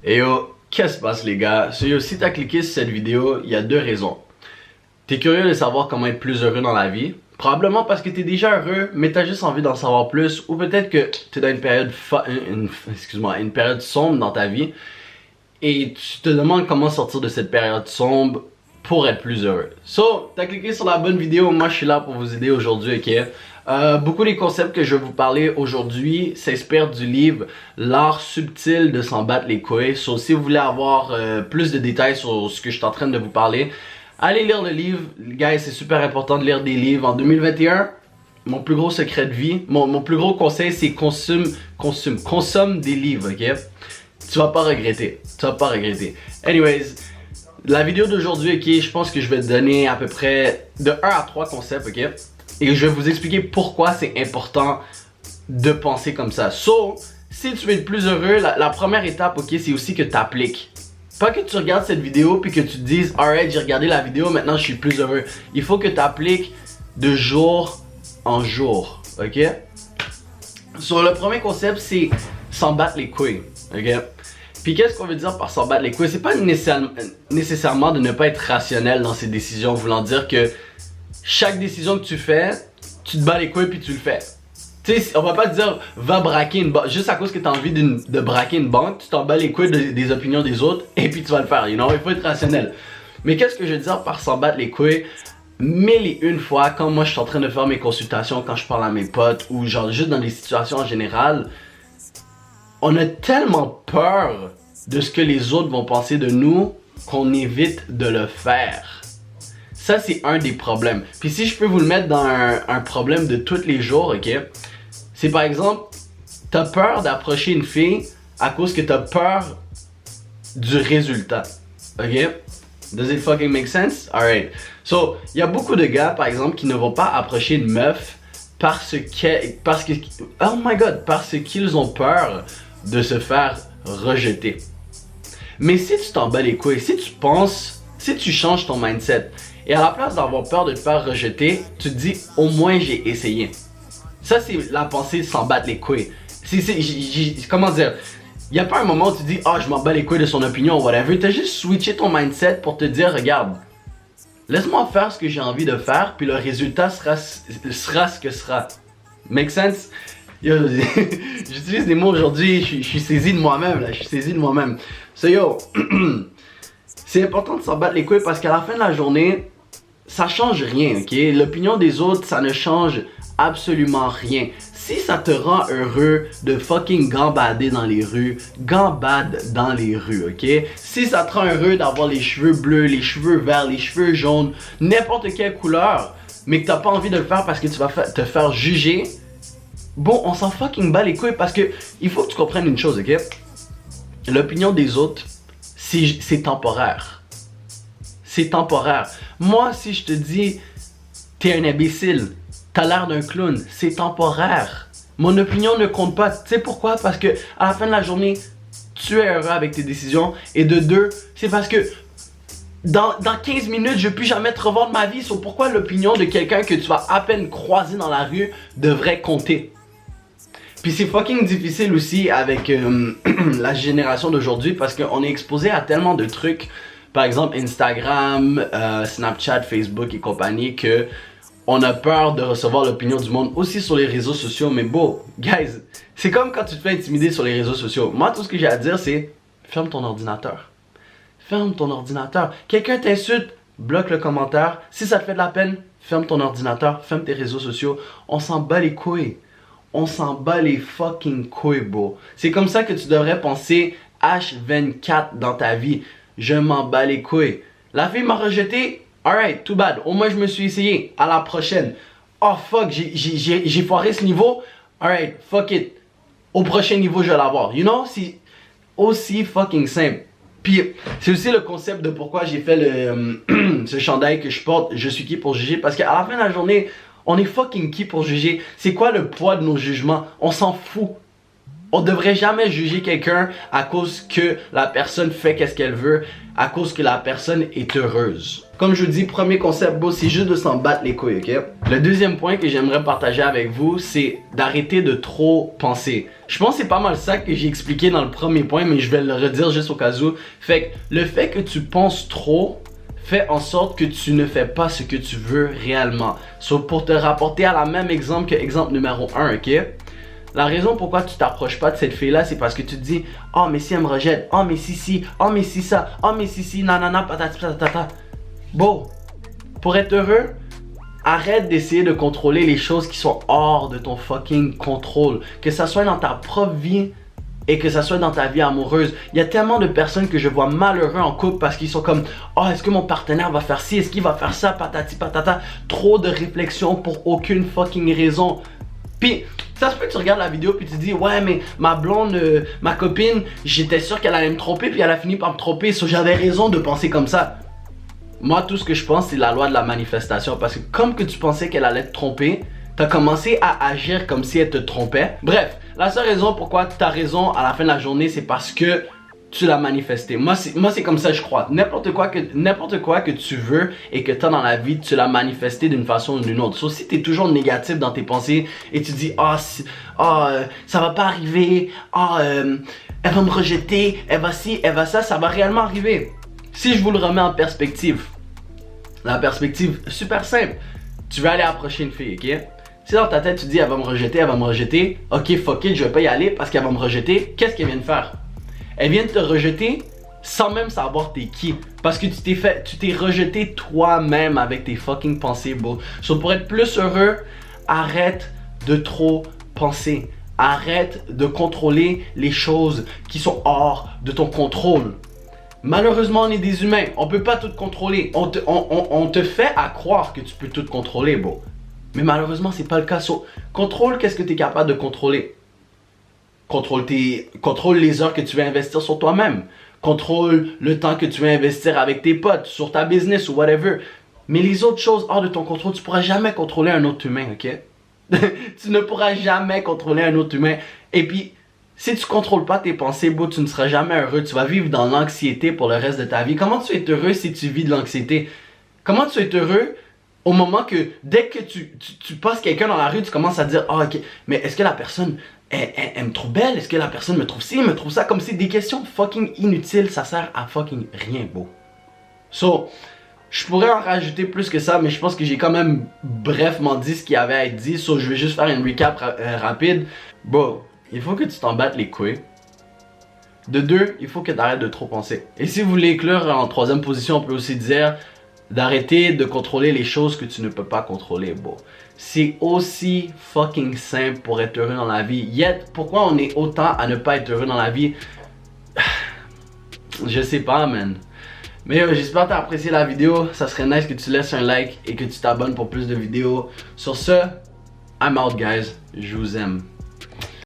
Et yo, qu'est-ce qui se passe les gars? Yo, si t'as cliqué sur cette vidéo, il y a deux raisons. T'es curieux de savoir comment être plus heureux dans la vie. Probablement parce que t'es déjà heureux, mais t'as juste envie d'en savoir plus. Ou peut-être que t'es dans une période une période sombre dans ta vie. Et tu te demandes comment sortir de cette période sombre pour être plus heureux. So, t'as cliqué sur la bonne vidéo, moi je suis là pour vous aider aujourd'hui, ok? Beaucoup des concepts que je vais vous parler aujourd'hui s'inspirent du livre L'art subtil de s'en battre les couilles. So, si vous voulez avoir plus de détails sur ce que je suis en train de vous parler, allez lire le livre. Guys, c'est super important de lire des livres. En 2021, mon plus gros secret de vie, mon plus gros conseil, c'est consomme des livres, ok? Tu vas pas regretter. Tu vas pas regretter. Anyways, la vidéo d'aujourd'hui, ok, je pense que je vais te donner à peu près de 1 à 3 concepts, ok? Et je vais vous expliquer pourquoi c'est important de penser comme ça. So, si tu veux être plus heureux, la première étape, ok, c'est aussi que tu appliques. Pas que tu regardes cette vidéo puis que tu te dises, alright, j'ai regardé la vidéo, maintenant je suis plus heureux. Il faut que tu appliques de jour en jour, ok? So, le premier concept, c'est s'en battre les couilles, ok? Puis qu'est-ce qu'on veut dire par s'en battre les couilles? C'est pas nécessairement de ne pas être rationnel dans ses décisions, voulant dire que chaque décision que tu fais, tu te bats les couilles puis tu le fais. Tu sais, on va pas te dire va braquer une banque juste à cause que tu as envie de braquer une banque, tu t'en bats les couilles des opinions des autres et puis tu vas le faire, you know? Il faut être rationnel. Mais qu'est-ce que je veux dire par s'en battre les couilles? Mille et une fois, quand moi je suis en train de faire mes consultations, quand je parle à mes potes ou genre juste dans des situations en général, on a tellement peur de ce que les autres vont penser de nous qu'on évite de le faire. Ça, c'est un des problèmes. Puis si je peux vous le mettre dans un problème de tous les jours, ok? C'est par exemple, t'as peur d'approcher une fille à cause que t'as peur du résultat. Ok? Does it fucking make sense? Alright. So, il y a beaucoup de gars, par exemple, qui ne vont pas approcher une meuf parce qu'ils ont peur de se faire rejeter. Mais si tu t'en bats les couilles, si tu changes ton mindset, et à la place d'avoir peur de te faire rejeter, tu te dis au moins j'ai essayé. Ça c'est la pensée de s'en battre les couilles. Comment dire? Il n'y a pas un moment où tu dis ah je m'en bats les couilles de son opinion ou whatever. Tu as juste switché ton mindset pour te dire regarde, laisse-moi faire ce que j'ai envie de faire puis le résultat sera ce que sera. Make sense? Yo, j'utilise des mots aujourd'hui, je suis saisi de moi-même là, je suis saisi de moi-même. So yo, c'est important de s'en battre les couilles parce qu'à la fin de la journée, ça change rien, ok? L'opinion des autres, ça ne change absolument rien. Si ça te rend heureux de fucking gambader dans les rues, gambade dans les rues, ok? Si ça te rend heureux d'avoir les cheveux bleus, les cheveux verts, les cheveux jaunes, n'importe quelle couleur, mais que t'as pas envie de le faire parce que tu vas te faire juger, bon, on s'en fucking bat les couilles parce que il faut que tu comprennes une chose, ok? L'opinion des autres, c'est temporaire. C'est temporaire. Moi, si je te dis, t'es un imbécile, t'as l'air d'un clown, c'est temporaire. Mon opinion ne compte pas. Tu sais pourquoi? Parce que à la fin de la journée, tu es heureux avec tes décisions. Et de deux, c'est parce que dans 15 minutes, je ne vais plus jamais te revoir de ma vie. So pourquoi l'opinion de quelqu'un que tu vas à peine croiser dans la rue devrait compter? Puis c'est fucking difficile aussi avec la génération d'aujourd'hui parce qu'on est exposé à tellement de trucs, par exemple Instagram, Snapchat, Facebook et compagnie, que on a peur de recevoir l'opinion du monde aussi sur les réseaux sociaux. Mais bon, guys, c'est comme quand tu te fais intimider sur les réseaux sociaux. Moi, tout ce que j'ai à dire, c'est ferme ton ordinateur. Ferme ton ordinateur. Quelqu'un t'insulte, bloque le commentaire. Si ça te fait de la peine, ferme ton ordinateur, ferme tes réseaux sociaux. On s'en bat les couilles. On s'en bat les fucking couilles, bro. C'est comme ça que tu devrais penser H24 dans ta vie. Je m'en bats les couilles. La fille m'a rejeté. Alright, too bad. Au moins, je me suis essayé. À la prochaine. Oh fuck, j'ai foiré ce niveau. Alright, fuck it. Au prochain niveau, je vais l'avoir. You know, c'est aussi fucking simple. Puis, c'est aussi le concept de pourquoi j'ai fait ce chandail que je porte. Je suis qui pour juger? Parce qu'à la fin de la journée, on est fucking qui pour juger? C'est quoi le poids de nos jugements? On s'en fout. On devrait jamais juger quelqu'un à cause que la personne fait qu'est-ce qu'elle veut, à cause que la personne est heureuse. Comme je vous dis, premier concept, beau, c'est juste de s'en battre les couilles, ok? Le deuxième point que j'aimerais partager avec vous, c'est d'arrêter de trop penser. Je pense que c'est pas mal ça que j'ai expliqué dans le premier point, mais je vais le redire juste au cas où. Fait que le fait que tu penses trop fait en sorte que tu ne fais pas ce que tu veux réellement. Sauf pour te rapporter à la même exemple que exemple numéro 1, ok? La raison pourquoi tu t'approches pas de cette fille-là, c'est parce que tu te dis « Oh, mais si elle me rejette, oh, mais si, oh, mais si ça, oh, mais si, nanana, patati patata. » Bon, pour être heureux, arrête d'essayer de contrôler les choses qui sont hors de ton fucking contrôle. Que ça soit dans ta propre vie et que ça soit dans ta vie amoureuse. Il y a tellement de personnes que je vois malheureux en couple parce qu'ils sont comme « Oh, est-ce que mon partenaire va faire ci? Est-ce qu'il va faire ça? Patati patata. » Trop de réflexion pour aucune fucking raison. Puis, ça se peut que tu regardes la vidéo puis tu te dis « Ouais, mais ma blonde, ma copine, j'étais sûr qu'elle allait me tromper puis elle a fini par me tromper. So, j'avais raison de penser comme ça. » Moi, tout ce que je pense, c'est la loi de la manifestation. Parce que comme que tu pensais qu'elle allait te tromper, t'as commencé à agir comme si elle te trompait. Bref, la seule raison pourquoi tu as raison à la fin de la journée, c'est parce que tu l'as manifesté. Moi, c'est comme ça je crois. N'importe quoi que tu veux et que tu as dans la vie, tu l'as manifesté d'une façon ou d'une autre. Sauf si tu es toujours négatif dans tes pensées et tu dis « ça va pas arriver. Elle va me rejeter. Elle va ci, elle va ça. » Ça va réellement arriver. Si je vous le remets en perspective, la perspective super simple. Tu vas aller approcher une fille, ok? Si dans ta tête tu dis elle va me rejeter, ok fuck it, je vais pas y aller parce qu'elle va me rejeter, qu'est-ce qu'elle vient de faire? Elle vient de te rejeter sans même savoir t'es qui. Parce que tu t'es rejeté toi-même avec tes fucking pensées, bro. So, pour être plus heureux, arrête de trop penser. Arrête de contrôler les choses qui sont hors de ton contrôle. Malheureusement, on est des humains. On peut pas tout contrôler. On te fait à croire que tu peux tout contrôler, bro. Mais malheureusement, c'est pas le cas. So, contrôle qu'est-ce que tu es capable de contrôler. Contrôle les heures que tu vas investir sur toi-même. Contrôle le temps que tu vas investir avec tes potes, sur ta business ou whatever. Mais les autres choses hors de ton contrôle, tu pourras jamais contrôler un autre humain, ok? Tu ne pourras jamais contrôler un autre humain. Et puis, si tu contrôles pas tes pensées, bro, tu ne seras jamais heureux. Tu vas vivre dans l'anxiété pour le reste de ta vie. Comment tu es heureux si tu vis de l'anxiété? Comment tu es heureux au moment que, dès que tu passes quelqu'un dans la rue, tu commences à dire « Ah, ok, mais est-ce que la personne, elle me trouve belle? Est-ce que la personne me trouve ci, me trouve ça? » Comme c'est des questions fucking inutiles, ça sert à fucking rien, beau. So, je pourrais en rajouter plus que ça, mais je pense que j'ai quand même brefement dit ce qu'il y avait à être dit. So, je vais juste faire une recap rapide. Bon, il faut que tu t'en battes les couilles. De deux, il faut que tu arrêtes de trop penser. Et si vous voulez éclore en troisième position, on peut aussi dire d'arrêter de contrôler les choses que tu ne peux pas contrôler, bro. C'est aussi fucking simple pour être heureux dans la vie. Yet, pourquoi on est autant à ne pas être heureux dans la vie? Je sais pas, man. Mais j'espère que tu as apprécié la vidéo. Ça serait nice que tu laisses un like et que tu t'abonnes pour plus de vidéos. Sur ce, I'm out, guys. Je vous aime.